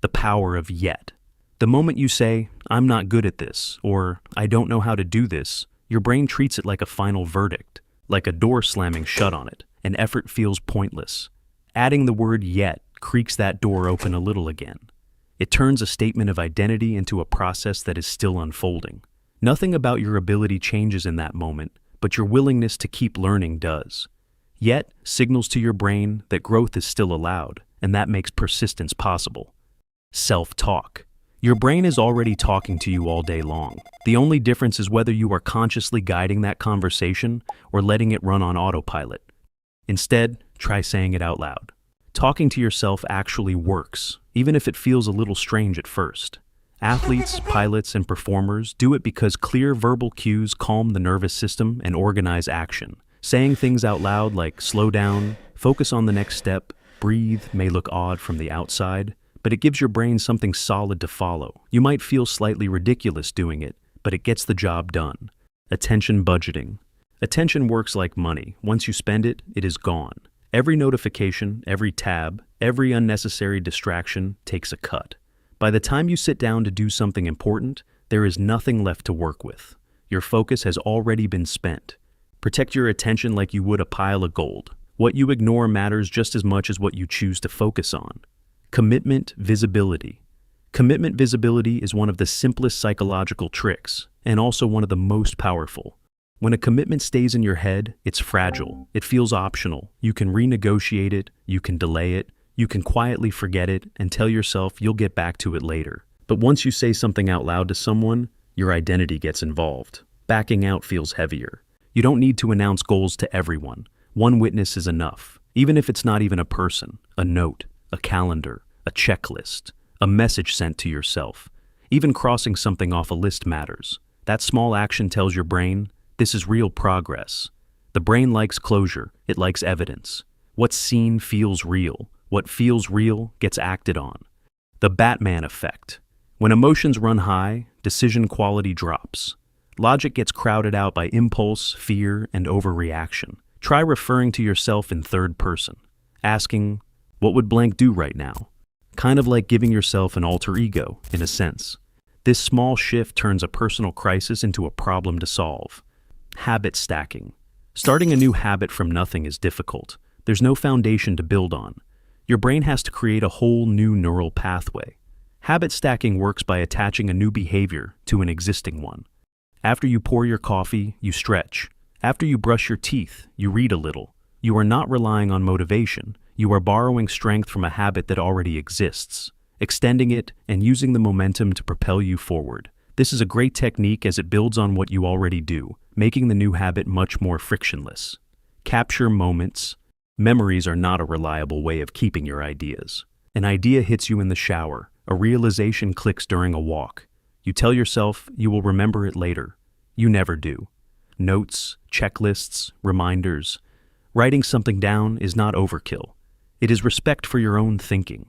the power of yet. The moment you say, "I'm not good at this," or "I don't know how to do this," your brain treats it like a final verdict, like a door slamming shut on it, and effort feels pointless. Adding the word yet creaks that door open a little again. It turns a statement of identity into a process that is still unfolding. Nothing about your ability changes in that moment, but your willingness to keep learning does. Yet signals to your brain that growth is still allowed, and that makes persistence possible. Self-talk. Your brain is already talking to you all day long. The only difference is whether you are consciously guiding that conversation or letting it run on autopilot. Instead, try saying it out loud. Talking to yourself actually works, even if it feels a little strange at first. Athletes, pilots, and performers do it because clear verbal cues calm the nervous system and organize action. Saying things out loud like "slow down," "focus on the next step," "breathe" may look odd from the outside, but it gives your brain something solid to follow. You might feel slightly ridiculous doing it, but it gets the job done. Attention budgeting. Attention works like money. Once you spend it, it is gone. Every notification, every tab, every unnecessary distraction takes a cut. By the time you sit down to do something important, there is nothing left to work with. Your focus has already been spent. Protect your attention like you would a pile of gold. What you ignore matters just as much as what you choose to focus on. Commitment visibility. Commitment visibility is one of the simplest psychological tricks, and also one of the most powerful. When a commitment stays in your head, it's fragile. It feels optional. You can renegotiate it, you can delay it, you can quietly forget it and tell yourself you'll get back to it later. But once you say something out loud to someone, your identity gets involved. Backing out feels heavier. You don't need to announce goals to everyone. One witness is enough, even if it's not even a person, a note, a calendar, a checklist, a message sent to yourself. Even crossing something off a list matters. That small action tells your brain, this is real progress. The brain likes closure, it likes evidence. What's seen feels real. What feels real gets acted on. The Batman effect. When emotions run high, decision quality drops. Logic gets crowded out by impulse, fear, and overreaction. Try referring to yourself in third person, asking, "What would blank do right now?" Kind of like giving yourself an alter ego, in a sense. This small shift turns a personal crisis into a problem to solve. Habit stacking. Starting a new habit from nothing is difficult. There's no foundation to build on. Your brain has to create a whole new neural pathway. Habit stacking works by attaching a new behavior to an existing one. After you pour your coffee, you stretch. After you brush your teeth, you read a little. You are not relying on motivation. You are borrowing strength from a habit that already exists, extending it and using the momentum to propel you forward. This is a great technique as it builds on what you already do, making the new habit much more frictionless. Capture moments. Memories are not a reliable way of keeping your ideas. An idea hits you in the shower. A realization clicks during a walk. You tell yourself you will remember it later. You never do. Notes, checklists, reminders. Writing something down is not overkill. It is respect for your own thinking.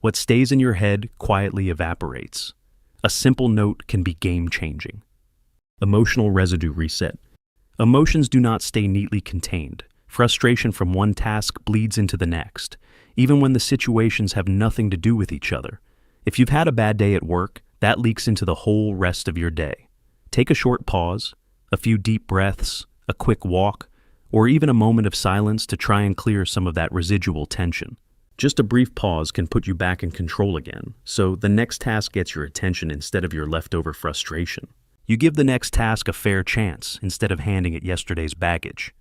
What stays in your head quietly evaporates. A simple note can be game-changing. Emotional residue reset. Emotions do not stay neatly contained. Frustration from one task bleeds into the next, even when the situations have nothing to do with each other. If you've had a bad day at work, that leaks into the whole rest of your day. Take a short pause, a few deep breaths, a quick walk, or even a moment of silence to try and clear some of that residual tension. Just a brief pause can put you back in control again, so the next task gets your attention instead of your leftover frustration. You give the next task a fair chance instead of handing it yesterday's baggage.